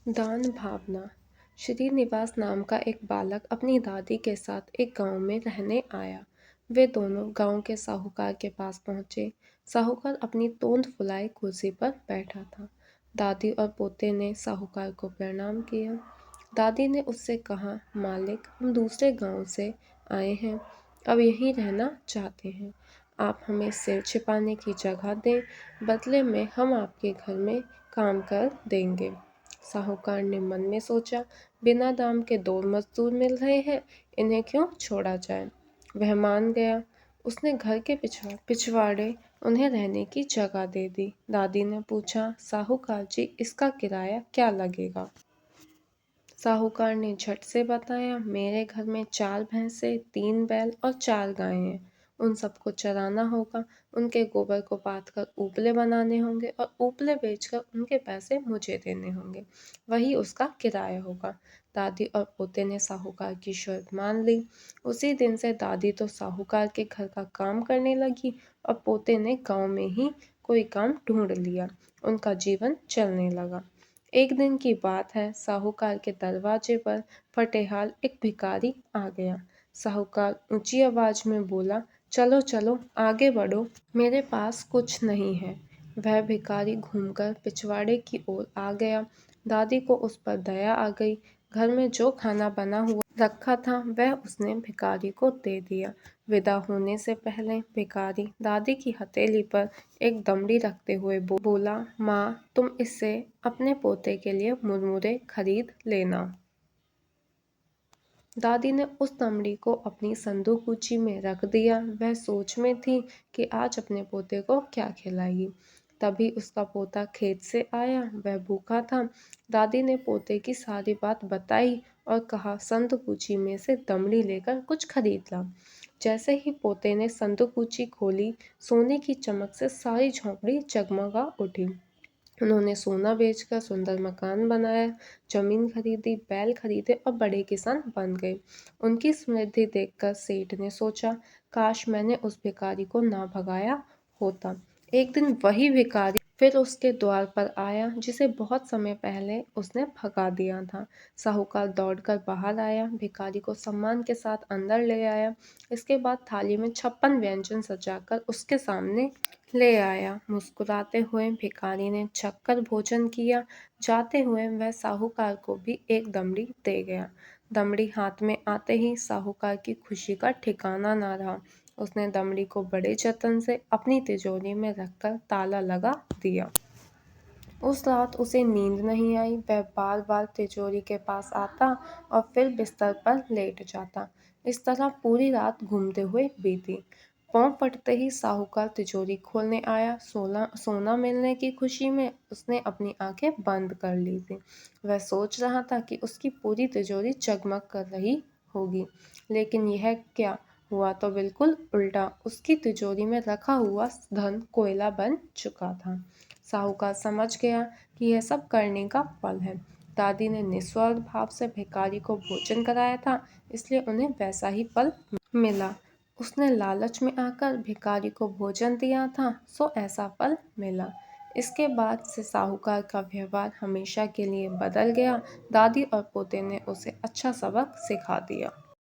दान भावना। श्रीनिवास नाम का एक बालक अपनी दादी के साथ एक गांव में रहने आया। वे दोनों गांव के साहूकार के पास पहुंचे। साहूकार अपनी तोंद फुलाए कुर्सी पर बैठा था। दादी और पोते ने साहूकार को प्रणाम किया। दादी ने उससे कहा, मालिक, हम दूसरे गांव से आए हैं, अब यहीं रहना चाहते हैं। आप हमें सिर छिपाने की जगह दें, बदले में हम आपके घर में काम कर देंगे। साहूकार ने मन में सोचा, बिना दाम के 2 मजदूर मिल रहे हैं, इन्हें क्यों छोड़ा जाए। वह मान गया। उसने घर के पिछवाड़े उन्हें रहने की जगह दे दी। दादी ने पूछा, साहूकार जी, इसका किराया क्या लगेगा। साहूकार ने झट से बताया, मेरे घर में 4 भैंसें, 3 बैल और 4 गायें हैं। उन सबको चराना होगा, उनके गोबर को पाथ कर उपले बनाने होंगे और उपले बेचकर उनके पैसे मुझे देने होंगे। वही उसका किराया होगा। दादी और पोते ने साहूकार की शर्त मान ली। उसी दिन से दादी तो साहूकार के घर का काम करने लगी और पोते ने गांव में ही कोई काम ढूंढ लिया। उनका जीवन चलने लगा। एक दिन की बात है, साहूकार के दरवाजे पर फटेहाल एक भिखारी आ गया। साहूकार ऊंची आवाज में बोला, चलो चलो, आगे बढ़ो, मेरे पास कुछ नहीं है। वह भिखारी घूमकर पिछवाड़े की ओर आ गया। दादी को उस पर दया आ गई। घर में जो खाना बना हुआ रखा था वह उसने भिखारी को दे दिया। विदा होने से पहले भिखारी दादी की हथेली पर एक दमड़ी रखते हुए बोला, माँ, तुम इससे अपने पोते के लिए मुरमुरे खरीद लेना। दादी ने उस दमड़ी को अपनी संदूकूची में रख दिया। वह सोच में थी कि आज अपने पोते को क्या खिलाएगी। तभी उसका पोता खेत से आया। वह भूखा था। दादी ने पोते की सारी बात बताई और कहा, संदूकूची में से दमड़ी लेकर कुछ खरीद ला। जैसे ही पोते ने संदूकूची खोली, सोने की चमक से सारी झोंपड़ी जगमगा उठी। उन्होंने सोना बेचकर सुंदर मकान बनाया, जमीन खरीदी, बैल खरीदे और बड़े किसान बन गए। उनकी समृद्धि देखकर सेठ ने सोचा, काश मैंने उस भिखारी को ना भगाया होता। एक दिन वही भिखारी फिर उसके द्वार पर आया, जिसे बहुत समय पहले उसने भगा दिया था। साहूकार दौड़कर बाहर आया, भिखारी को सम्मान के साथ अंदर ले आया। इसके बाद थाली में 56 व्यंजन सजाकर उसके सामने ले आया। मुस्कुराते हुए भिखारी ने छककर भोजन किया। जाते हुए वह साहूकार को भी एक दमड़ी दे गया। दमड़ी हाथ में आते ही साहूकार की खुशी का ठिकाना ना रहा। उसने दमड़ी को बड़े जतन से अपनी तिजोरी में रखकर ताला लगा दिया। उस रात उसे नींद नहीं आई। वह बार बार तिजोरी के पास आता और फिर बिस्तर पर लेट जाता। इस तरह पूरी रात घूमते हुए बीती। पाँव पड़ते ही साहूकार तिजोरी खोलने आया। सोना मिलने की खुशी में उसने अपनी आंखें बंद कर ली थी। वह सोच रहा था कि उसकी पूरी तिजोरी जगमग कर रही होगी, लेकिन यह क्या हुआ तो बिल्कुल उल्टा। उसकी तिजोरी में रखा हुआ धन कोयला बन चुका था। साहूकार समझ गया कि यह सब करने का फल है। दादी ने निस्वार्थ भाव से भिखारी को भोजन कराया था, इसलिए उन्हें वैसा ही फल मिला। उसने लालच में आकर भिखारी को भोजन दिया था, सो ऐसा फल मिला। इसके बाद से साहूकार का व्यवहार हमेशा के लिए बदल गया। दादी और पोते ने उसे अच्छा सबक सिखा दिया।